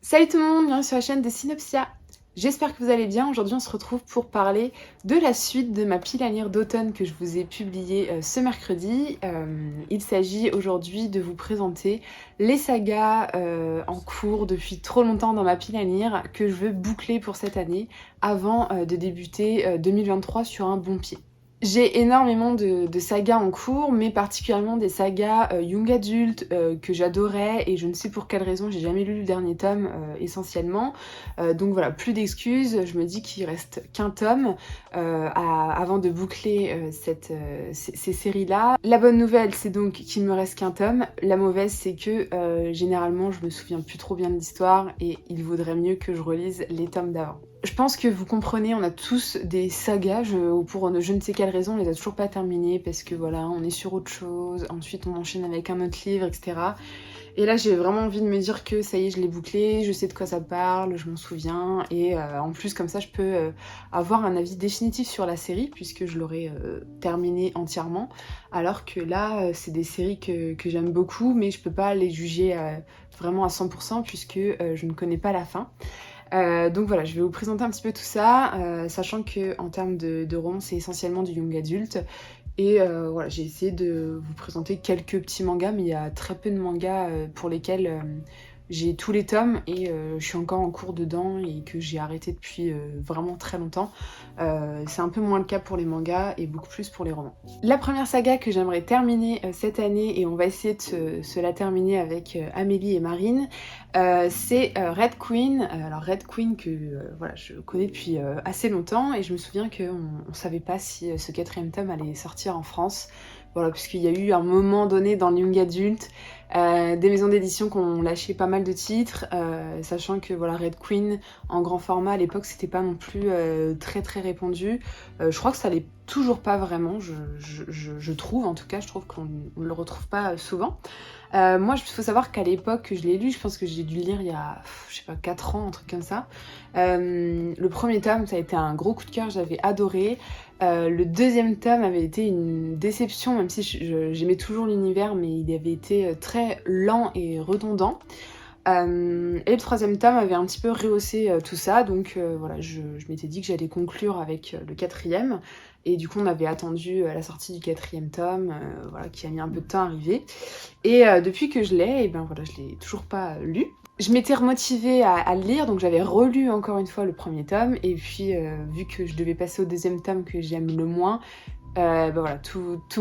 Salut tout le monde, bienvenue sur la chaîne de Synopsia. J'espère que vous allez bien. Aujourd'hui on se retrouve pour parler de la suite de ma pile à lire d'automne que je vous ai publiée ce mercredi. Il s'agit aujourd'hui de vous présenter les sagas en cours depuis trop longtemps dans ma pile à lire que je veux boucler pour cette année avant de débuter 2023 sur un bon pied. J'ai énormément de sagas en cours, mais particulièrement des sagas young adult que j'adorais et je ne sais pour quelle raison j'ai jamais lu le dernier tome essentiellement. Donc voilà, plus d'excuses, je me dis qu'il reste qu'un tome avant de boucler ces séries-là. La bonne nouvelle c'est donc qu'il me reste qu'un tome, la mauvaise c'est que généralement je me souviens plus trop bien de l'histoire et il vaudrait mieux que je relise les tomes d'avant. Je pense que vous comprenez, on a tous des sagas, pour je ne sais quelle raison, on les a toujours pas terminées parce que voilà, on est sur autre chose, ensuite on enchaîne avec un autre livre, etc. Et là j'ai vraiment envie de me dire que ça y est, je l'ai bouclé, je sais de quoi ça parle, je m'en souviens, et en plus comme ça je peux avoir un avis définitif sur la série puisque je l'aurai terminée entièrement, alors que là c'est des séries que j'aime beaucoup, mais je peux pas les juger vraiment à 100% puisque je ne connais pas la fin. Donc voilà, je vais vous présenter un petit peu tout ça, sachant que en termes de romans, c'est essentiellement du young adulte. Et voilà, j'ai essayé de vous présenter quelques petits mangas, mais il y a très peu de mangas pour lesquels j'ai tous les tomes et je suis encore en cours dedans et que j'ai arrêté depuis vraiment très longtemps. C'est un peu moins le cas pour les mangas et beaucoup plus pour les romans. La première saga que j'aimerais terminer cette année, et on va essayer de se la terminer avec Amélie et Marine, c'est Red Queen. Alors Red Queen que voilà, je connais depuis assez longtemps et je me souviens qu'on savait pas si ce quatrième tome allait sortir en France. Voilà, puisqu'il y a eu un moment donné dans le young adulte des maisons d'édition qui ont lâché pas mal de titres, sachant que voilà, Red Queen en grand format à l'époque c'était pas non plus très répandu. Je crois que ça l'est toujours pas vraiment, je trouve, en tout cas je trouve qu'on ne le retrouve pas souvent. Moi, il faut savoir qu'à l'époque que je l'ai lu, je pense que j'ai dû le lire il y a, je sais pas, 4 ans, un truc comme ça. Le premier tome, ça a été un gros coup de cœur, j'avais adoré. Le deuxième tome avait été une déception, même si j'aimais toujours l'univers, mais il avait été très lent et redondant. Et le troisième tome avait un petit peu rehaussé tout ça, donc voilà, je m'étais dit que j'allais conclure avec le quatrième. Et du coup, on avait attendu la sortie du quatrième tome, voilà, qui a mis un peu de temps à arriver. Et depuis que je l'ai, et ben voilà, je l'ai toujours pas lu. Je m'étais remotivée à le lire, donc j'avais relu encore une fois le premier tome. Et puis, vu que je devais passer au deuxième tome que j'aime le moins, ben voilà, toute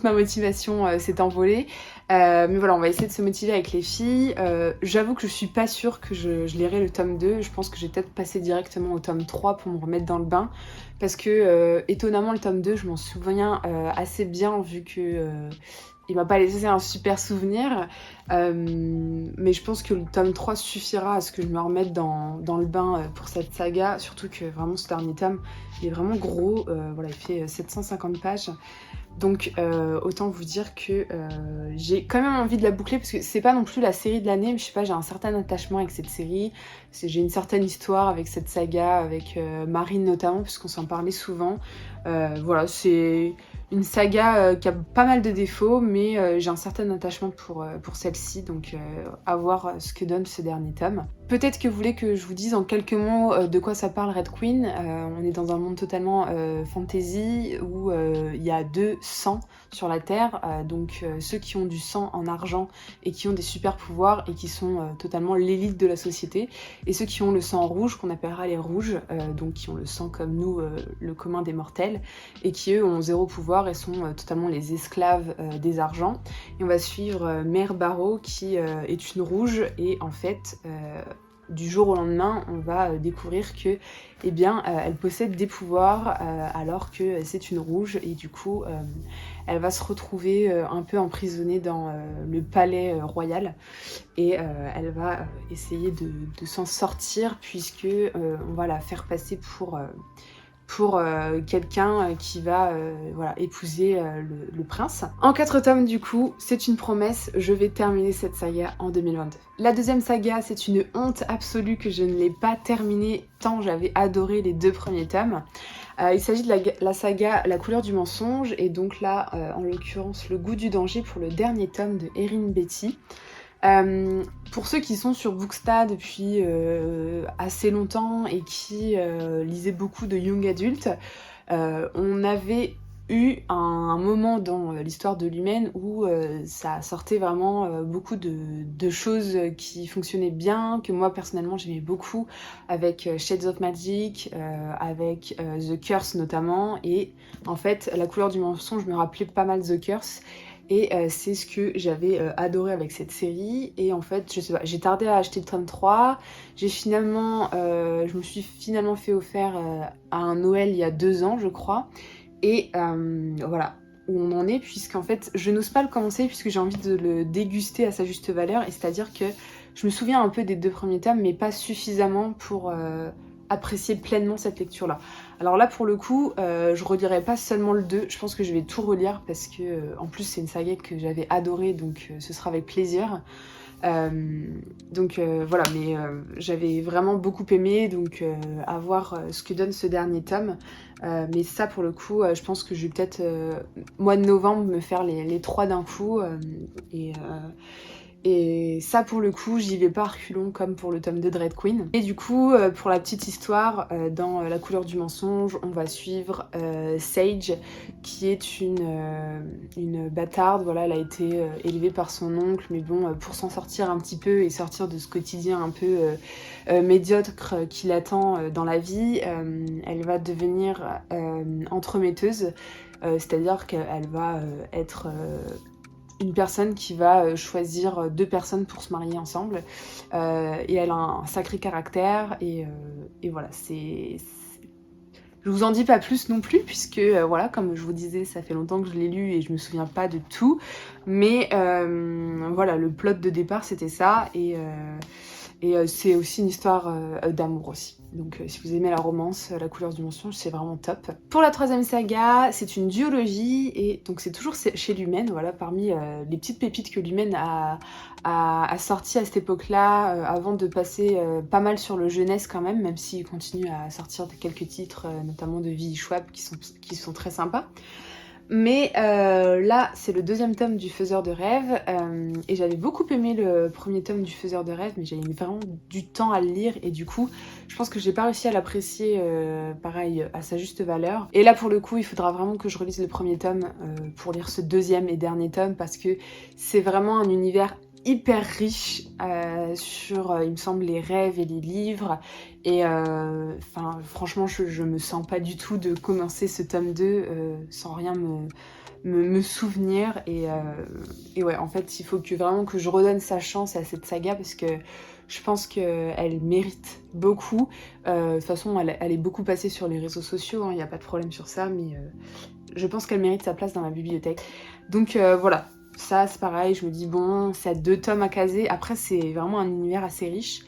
ma motivation s'est envolée. Mais voilà, on va essayer de se motiver avec les filles. J'avoue que je suis pas sûre que je lirai le tome 2. Je pense que je vais peut-être passer directement au tome 3 pour me remettre dans le bain. Parce que, étonnamment, le tome 2, je m'en souviens assez bien vu que il m'a pas laissé un super souvenir. Mais je pense que le tome 3 suffira à ce que je me remette dans le bain pour cette saga. Surtout que vraiment, ce dernier tome, il est vraiment gros. Voilà, il fait 750 pages. Donc autant vous dire que j'ai quand même envie de la boucler parce que c'est pas non plus la série de l'année, mais je sais pas, j'ai un certain attachement avec cette série, j'ai une certaine histoire avec cette saga, avec Marine notamment, puisqu'on s'en parlait souvent. Voilà, c'est une saga qui a pas mal de défauts, mais j'ai un certain attachement pour celle-ci, donc à voir ce que donne ce dernier tome. Peut-être que vous voulez que je vous dise en quelques mots de quoi ça parle Red Queen. On est dans un monde totalement fantasy où il y a 2 sangs sur la Terre, donc ceux qui ont du sang en argent et qui ont des super pouvoirs et qui sont totalement l'élite de la société, et ceux qui ont le sang rouge qu'on appellera les rouges, donc qui ont le sang comme nous, le commun des mortels, et qui eux ont 0 pouvoir et sont totalement les esclaves des argents. Et on va suivre Mère Barrow qui est une rouge, et en fait du jour au lendemain, on va découvrir que, eh bien, elle possède des pouvoirs alors que c'est une rouge, et du coup, elle va se retrouver un peu emprisonnée dans le palais royal, et elle va essayer de s'en sortir puisque on va la faire passer pour quelqu'un qui va voilà, épouser le prince. En 4 tomes du coup, c'est une promesse, je vais terminer cette saga en 2022. La deuxième saga, c'est une honte absolue que je ne l'ai pas terminée tant j'avais adoré les 2 premiers tomes. Il s'agit de la saga La couleur du mensonge, et donc là, en l'occurrence, Le goût du danger pour le dernier tome de Erin Beatty. Pour ceux qui sont sur Booksta depuis assez longtemps et qui lisaient beaucoup de young adult, on avait eu un moment dans l'histoire de l'humaine où ça sortait vraiment beaucoup de choses qui fonctionnaient bien, que moi personnellement j'aimais beaucoup, avec Shades of Magic, avec The Curse notamment, et en fait La couleur du mensonge me rappelait pas mal The Curse. Et c'est ce que j'avais adoré avec cette série. Et en fait, je sais pas, j'ai tardé à acheter le tome 3. Je me suis finalement fait offert à un Noël il y a 2 ans, je crois. Et voilà où on en est, puisqu'en fait, je n'ose pas le commencer puisque j'ai envie de le déguster à sa juste valeur. Et c'est-à-dire que je me souviens un peu des 2 premiers tomes, mais pas suffisamment pour apprécier pleinement cette lecture-là. Alors là, pour le coup, je relirai pas seulement le 2, je pense que je vais tout relire parce que, en plus, c'est une saga que j'avais adorée, donc ce sera avec plaisir. Voilà, mais j'avais vraiment beaucoup aimé, donc à voir ce que donne ce dernier tome. Mais ça, pour le coup, je pense que je vais peut-être, mois de novembre, me faire les 3 d'un coup. Et ça, pour le coup, j'y vais pas à reculons comme pour le tome 2 de Red Queen. Et du coup, pour la petite histoire, dans La couleur du mensonge, on va suivre Sage, qui est une bâtarde. Voilà, elle a été élevée par son oncle, mais bon, pour s'en sortir un petit peu et sortir de ce quotidien un peu médiocre qui l'attend dans la vie, elle va devenir entremetteuse, c'est-à-dire qu'elle va être une personne qui va choisir 2 personnes pour se marier ensemble, et elle a un sacré caractère, et voilà, je vous en dis pas plus non plus, puisque voilà, comme je vous disais, ça fait longtemps que je l'ai lu et je me souviens pas de tout, mais voilà, le plot de départ c'était ça, et c'est aussi une histoire d'amour aussi. Donc si vous aimez la romance, La couleur du mensonge, c'est vraiment top. Pour la 3e saga, c'est une duologie, et donc c'est toujours chez Lumen, voilà, parmi les petites pépites que Lumen a sorti à cette époque-là, avant de passer pas mal sur le jeunesse quand même s'il continue à sortir quelques titres, notamment de V.E. Schwab, qui sont très sympas. Mais là, c'est le 2e tome du Faiseur de rêves, et j'avais beaucoup aimé le 1er tome du Faiseur de rêves, mais j'avais mis vraiment du temps à le lire, et du coup, je pense que j'ai pas réussi à l'apprécier, pareil, à sa juste valeur. Et là, pour le coup, il faudra vraiment que je relise le 1er tome pour lire ce 2e et dernier tome, parce que c'est vraiment un univers hyper riche sur, il me semble, les rêves et les livres. Et franchement, je me sens pas du tout de commencer ce tome 2 sans rien me souvenir. Et ouais, en fait, il faut vraiment que je redonne sa chance à cette saga, parce que je pense qu'elle mérite beaucoup. De toute façon, elle est beaucoup passée sur les réseaux sociaux, il n'y a pas de problème sur ça, mais je pense qu'elle mérite sa place dans ma bibliothèque. Donc voilà. Ça, c'est pareil, je me dis, bon, c'est à 2 tomes à caser. Après, c'est vraiment un univers assez riche.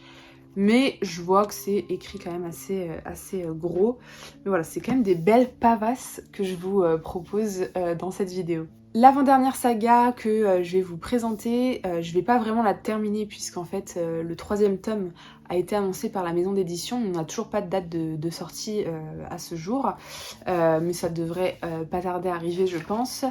Mais je vois que c'est écrit quand même assez gros. Mais voilà, c'est quand même des belles pavasses que je vous propose dans cette vidéo. L'avant-dernière saga que je vais vous présenter, je vais pas vraiment la terminer, puisqu'en fait le 3e tome a été annoncé par la maison d'édition. On n'a toujours pas de date de sortie à ce jour, mais ça devrait pas tarder à arriver, je pense.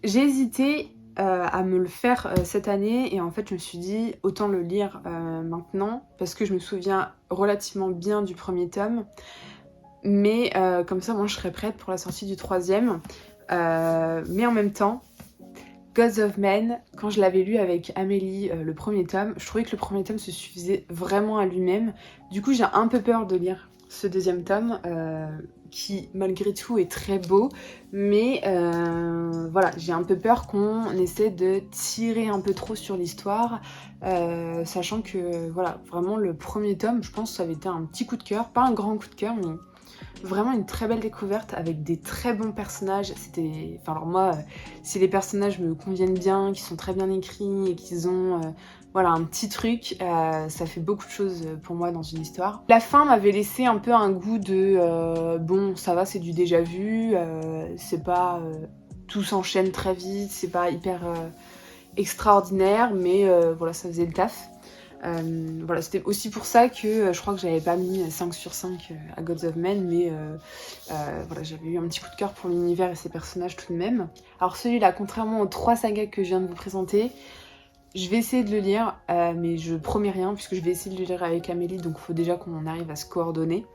J'ai hésité à me le faire cette année, et en fait je me suis dit autant le lire maintenant, parce que je me souviens relativement bien du 1er tome, mais comme ça moi je serais prête pour la sortie du 3e. Mais en même temps, Gods of Men, quand je l'avais lu avec Amélie, le 1er tome, je trouvais que le 1er tome se suffisait vraiment à lui-même. Du coup, j'ai un peu peur de lire ce 2e tome, qui malgré tout est très beau, mais voilà, j'ai un peu peur qu'on essaie de tirer un peu trop sur l'histoire, sachant que voilà, vraiment le 1er tome, je pense que ça avait été un petit coup de cœur, pas un grand coup de cœur, mais vraiment une très belle découverte avec des très bons personnages. Alors moi, si les personnages me conviennent bien, qu'ils sont très bien écrits et qu'ils ont voilà, un petit truc, ça fait beaucoup de choses pour moi dans une histoire. La fin m'avait laissé un peu un goût de bon, ça va, c'est du déjà vu, c'est pas tout s'enchaîne très vite, c'est pas hyper extraordinaire, mais voilà, ça faisait le taf. Voilà, c'était aussi pour ça que je crois que j'avais pas mis 5 sur 5 à Gods of Men, mais voilà, j'avais eu un petit coup de cœur pour l'univers et ses personnages tout de même. Alors celui-là, contrairement aux 3 sagas que je viens de vous présenter, Je vais essayer de le lire, mais je promets rien puisque je vais essayer de le lire avec Amélie, donc il faut déjà qu'on arrive à se coordonner.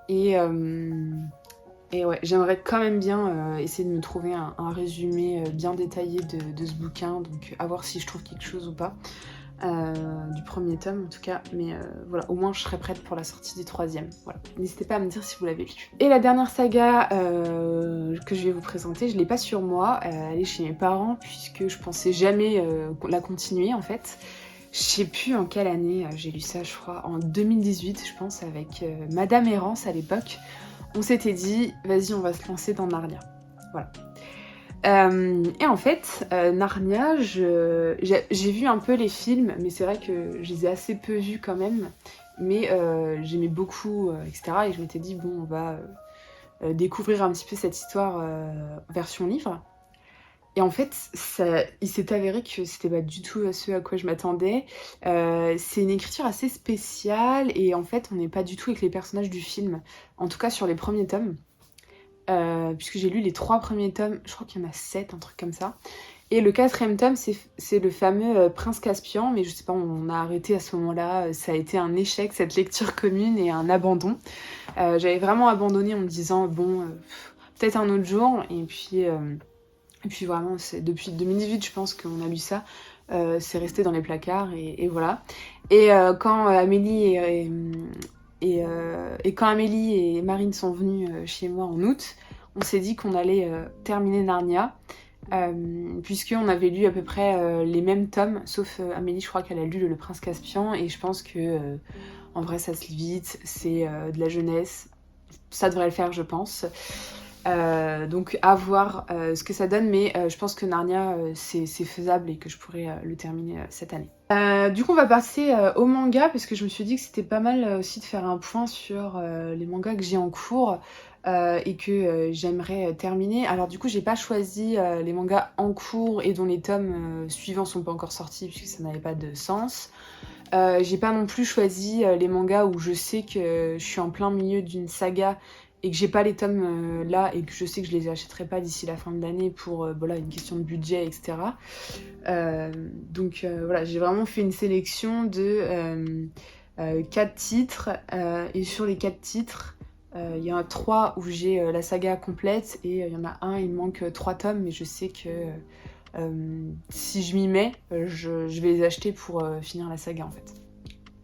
Et ouais, j'aimerais quand même bien essayer de me trouver un résumé bien détaillé de ce bouquin, donc à voir si je trouve quelque chose ou pas. Du premier tome en tout cas, mais voilà, au moins je serai prête pour la sortie du troisième. Voilà. N'hésitez pas à me dire si vous l'avez lu. Et la dernière saga que je vais vous présenter, je l'ai pas sur moi, elle est chez mes parents puisque je pensais jamais la continuer en fait. Je sais plus en quelle année j'ai lu ça, je crois en 2018 je pense, avec Madame Errance à l'époque. On s'était dit, vas-y on va se lancer dans Narnia. Voilà. Et en fait, Narnia, j'ai vu un peu les films, mais c'est vrai que je les ai assez peu vus quand même. Mais j'aimais beaucoup, etc. Et je m'étais dit, bon, on va découvrir un petit peu cette histoire version livre. Et en fait, il s'est avéré que c'était pas du tout ce à quoi je m'attendais. C'est une écriture assez spéciale, et en fait, on n'est pas du tout avec les personnages du film. En tout cas, sur les premiers tomes. Puisque j'ai lu les 3 premiers tomes, je crois qu'il y en a 7, un truc comme ça. Et le 4e tome, c'est le fameux Prince Caspian, mais je sais pas, on a arrêté à ce moment-là, ça a été un échec, cette lecture commune, et un abandon. J'avais vraiment abandonné en me disant, bon, peut-être un autre jour, et puis vraiment, c'est depuis 2018, je pense qu'on a lu ça, c'est resté dans les placards, et voilà. Et quand Amélie et quand Amélie et Marine sont venues chez moi en août, on s'est dit qu'on allait terminer Narnia, puisqu'on avait lu à peu près les mêmes tomes, sauf Amélie, je crois qu'elle a lu Le Prince Caspian, et je pense que en vrai ça se lit vite, c'est de la jeunesse, ça devrait le faire je pense. Donc à voir ce que ça donne, mais je pense que Narnia c'est faisable et que je pourrais le terminer cette année. Du coup on va passer au manga parce que je me suis dit que c'était pas mal aussi de faire un point sur les mangas que j'ai en cours et que j'aimerais terminer. Alors du coup j'ai pas choisi les mangas en cours et dont les tomes suivants sont pas encore sortis puisque ça n'avait pas de sens. J'ai pas non plus choisi les mangas où je sais que je suis en plein milieu d'une saga et que j'ai pas les tomes là et que je sais que je les achèterai pas d'ici la fin de l'année pour voilà, une question de budget, etc. Donc voilà, j'ai vraiment fait une sélection de 4 titres et sur les 4 titres, il y en a 3 où j'ai la saga complète et il y en a un, il me manque 3 tomes, mais je sais que si je m'y mets, je vais les acheter pour finir la saga en fait.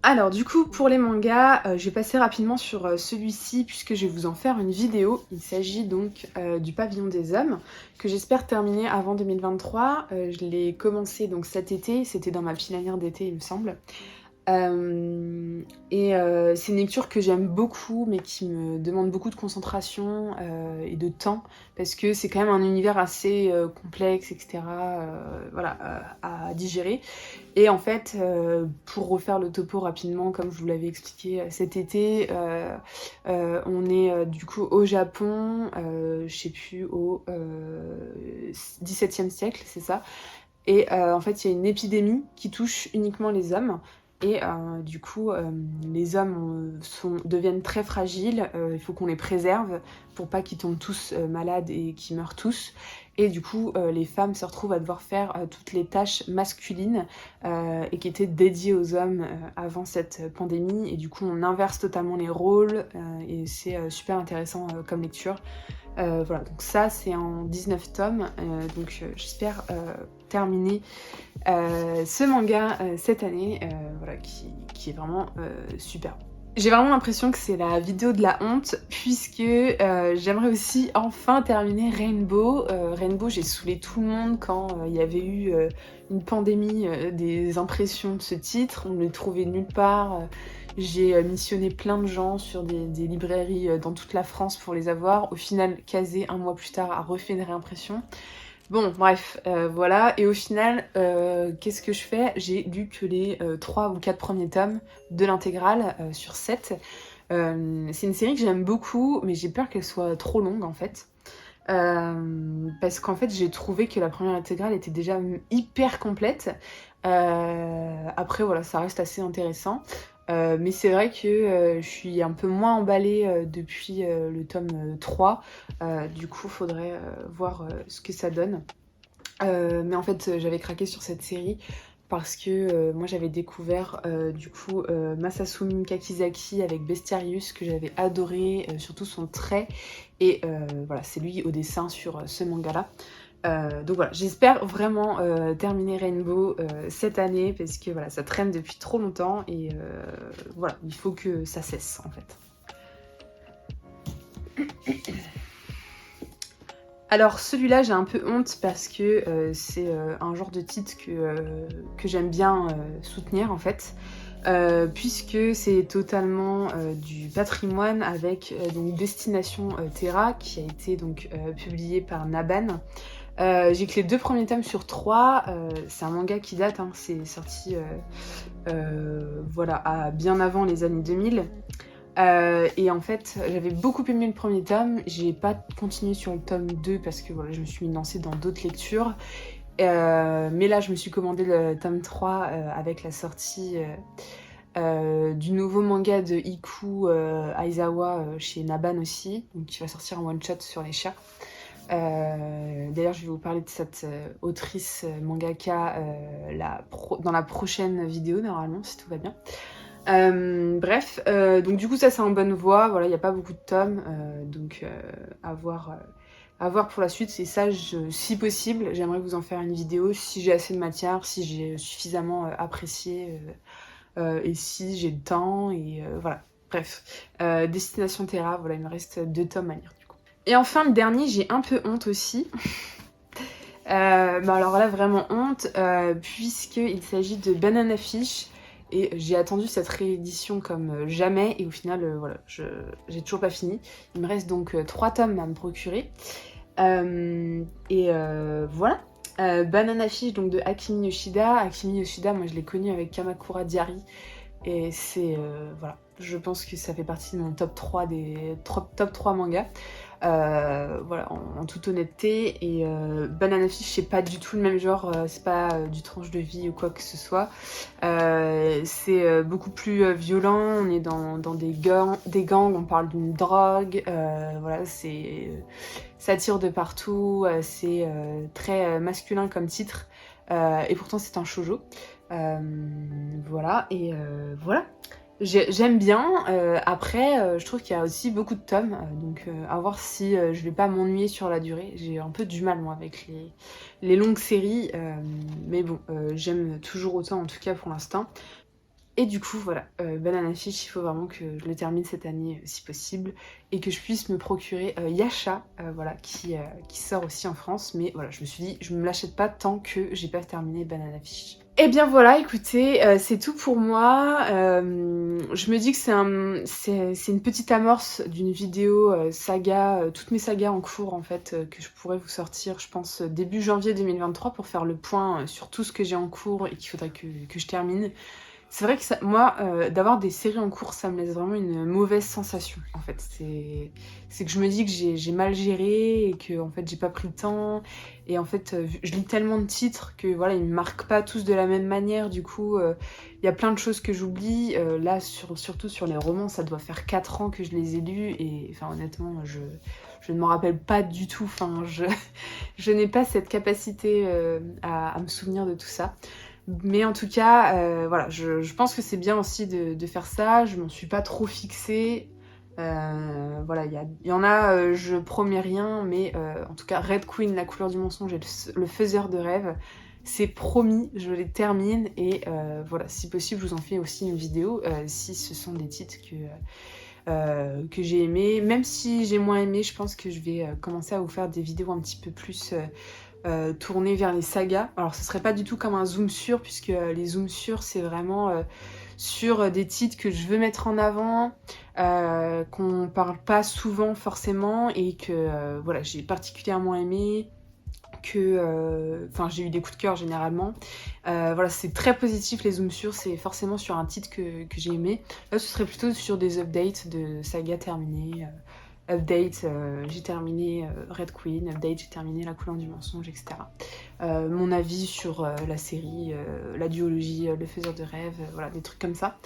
Alors du coup pour les mangas, je vais passer rapidement sur celui-ci puisque je vais vous en faire une vidéo. Il s'agit donc du Pavillon des Hommes que j'espère terminer avant 2023. Je l'ai commencé donc cet été, c'était dans ma pile à lire d'été il me semble. C'est une lecture que j'aime beaucoup mais qui me demande beaucoup de concentration et de temps parce que c'est quand même un univers assez complexe, etc. Voilà, à digérer. Et en fait, pour refaire le topo rapidement, comme je vous l'avais expliqué cet été, on est du coup au Japon, je sais plus, au XVIIe siècle, c'est ça. Et en fait, il y a une épidémie qui touche uniquement les hommes. Et du coup, les hommes deviennent très fragiles, il faut qu'on les préserve pour pas qu'ils tombent tous malades et qu'ils meurent tous. Et du coup, les femmes se retrouvent à devoir faire toutes les tâches masculines et qui étaient dédiées aux hommes avant cette pandémie. Et du coup, on inverse totalement les rôles et c'est super intéressant comme lecture. Voilà, donc ça c'est en 19 tomes, donc j'espère terminer ce manga cette année, voilà, qui est vraiment super. J'ai vraiment l'impression que c'est la vidéo de la honte, puisque j'aimerais aussi enfin terminer Rainbow. Rainbow, j'ai saoulé tout le monde quand il y avait eu une pandémie des impressions de ce titre, on ne les trouvait nulle part. J'ai missionné plein de gens sur des librairies dans toute la France pour les avoir. Au final, Kazé, un mois plus tard, a refait une réimpression. Bon, bref, voilà. Et au final, qu'est-ce que je fais? J'ai lu que les 3 ou 4 premiers tomes de l'intégrale sur 7. C'est une série que j'aime beaucoup, mais j'ai peur qu'elle soit trop longue en fait. Parce qu'en fait, j'ai trouvé que la première intégrale était déjà hyper complète. Après, voilà, ça reste assez intéressant. Mais c'est vrai que je suis un peu moins emballée depuis le tome 3. Du coup, faudrait voir ce que ça donne. Mais en fait, j'avais craqué sur cette série parce que moi j'avais découvert du coup Masasumi Kakizaki avec Bestiarius que j'avais adoré, surtout son trait, et voilà, c'est lui au dessin sur ce manga là. Donc voilà, j'espère vraiment terminer Rainbow cette année parce que voilà, ça traîne depuis trop longtemps et voilà, il faut que ça cesse en fait. Alors celui-là j'ai un peu honte parce que c'est un genre de titre que j'aime bien soutenir en fait, puisque c'est totalement du patrimoine avec donc Destination Terra qui a été donc publié par Naban. J'ai que les 2 premiers tomes sur 3, c'est un manga qui date, hein, c'est sorti voilà, bien avant les années 2000. Et en fait, j'avais beaucoup aimé le premier tome, j'ai pas continué sur le tome 2 parce que voilà, je me suis lancée dans d'autres lectures. Mais là, je me suis commandé le tome 3 avec la sortie du nouveau manga de Iku Aizawa chez Naban aussi, donc qui va sortir en one-shot sur les chats. D'ailleurs, je vais vous parler de cette autrice mangaka dans la prochaine vidéo, normalement, si tout va bien. Bref, donc du coup ça c'est en bonne voie, voilà, il n'y a pas beaucoup de tomes, donc à voir pour la suite. Et ça, si possible, j'aimerais vous en faire une vidéo si j'ai assez de matière, si j'ai suffisamment apprécié, et si j'ai le temps, et voilà. Bref, Destination Terra, voilà, il me reste 2 tomes à lire du coup. Et enfin le dernier, j'ai un peu honte aussi. Bah alors là, vraiment honte, puisqu'il s'agit de Banana Fish. Et j'ai attendu cette réédition comme jamais, et au final, voilà, j'ai toujours pas fini. Il me reste donc 3 tomes à me procurer. Voilà. Banana Fish, donc de Akimi Yoshida. Akimi Yoshida, moi je l'ai connu avec Kamakura Diary. Et c'est, voilà, je pense que ça fait partie de mon top 3 top 3 mangas. Voilà, en toute honnêteté. Et Banana Fish, c'est pas du tout le même genre, c'est pas du tranche de vie ou quoi que ce soit. C'est beaucoup plus violent, on est dans des gangs, on parle d'une drogue, voilà, ça tire de partout, c'est très masculin comme titre, et pourtant c'est un shoujo. Voilà, et voilà. J'aime bien, après je trouve qu'il y a aussi beaucoup de tomes, donc à voir si je vais pas m'ennuyer sur la durée. J'ai un peu du mal moi avec les longues séries, mais bon, j'aime toujours autant en tout cas pour l'instant. Et du coup voilà, Banana Fish, il faut vraiment que je le termine cette année si possible, et que je puisse me procurer Yasha, voilà, qui sort aussi en France, mais voilà, je me suis dit je me l'achète pas tant que j'ai pas terminé Banana Fish. Et bien voilà, écoutez, c'est tout pour moi. Je me dis que c'est une petite amorce d'une vidéo saga, toutes mes sagas en cours en fait, que je pourrais vous sortir, je pense, début janvier 2023 pour faire le point sur tout ce que j'ai en cours et qu'il faudrait que je termine. C'est vrai que moi, d'avoir des séries en cours, ça me laisse vraiment une mauvaise sensation, en fait. C'est que je me dis que j'ai mal géré et que en fait j'ai pas pris le temps. Et en fait, je lis tellement de titres que voilà, ils me marquent pas tous de la même manière. Du coup, il y a plein de choses que j'oublie. Là, surtout sur les romans, ça doit faire 4 ans que je les ai lus. Et enfin, honnêtement, je ne m'en rappelle pas du tout. Enfin, je n'ai pas cette capacité à me souvenir de tout ça. Mais en tout cas, voilà, je pense que c'est bien aussi de faire ça. Je m'en suis pas trop fixée. Voilà, il y en a, je promets rien, mais en tout cas, Red Queen, la couleur du mensonge et le faiseur de rêve, c'est promis, je les termine. Et voilà, si possible, je vous en fais aussi une vidéo si ce sont des titres que j'ai aimés. Même si j'ai moins aimé, je pense que je vais commencer à vous faire des vidéos un petit peu plus tournées vers les sagas. Alors ce serait pas du tout comme un zoom sur, puisque les zooms sur c'est vraiment sur des titres que je veux mettre en avant, qu'on parle pas souvent forcément, et que voilà, j'ai particulièrement aimé, que j'ai eu des coups de cœur généralement. Voilà, c'est très positif les zooms sur, c'est forcément sur un titre que j'ai aimé. Là ce serait plutôt sur des updates de sagas terminées. Update, j'ai terminé Red Queen, update, j'ai terminé La couleur du mensonge, etc. Mon avis sur la série, la duologie, le faiseur de rêve, voilà, des trucs comme ça.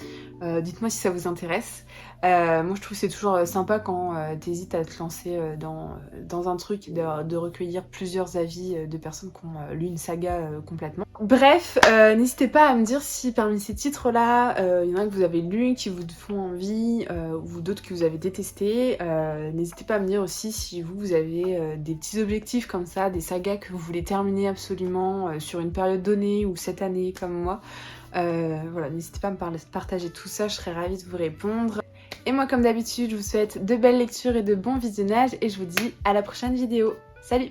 Dites-moi si ça vous intéresse. Moi je trouve que c'est toujours sympa quand t'hésites à te lancer dans un truc, de recueillir plusieurs avis de personnes qui ont lu une saga complètement. Bref, n'hésitez pas à me dire si parmi ces titres-là, il y en a que vous avez lus, qui vous font envie, ou d'autres que vous avez détestés. N'hésitez pas à me dire aussi si vous avez des petits objectifs comme ça, des sagas que vous voulez terminer absolument sur une période donnée ou cette année comme moi. Voilà, n'hésitez pas à me partager tout ça, je serais ravie de vous répondre. Et moi, comme d'habitude, je vous souhaite de belles lectures et de bons visionnages et je vous dis à la prochaine vidéo. Salut!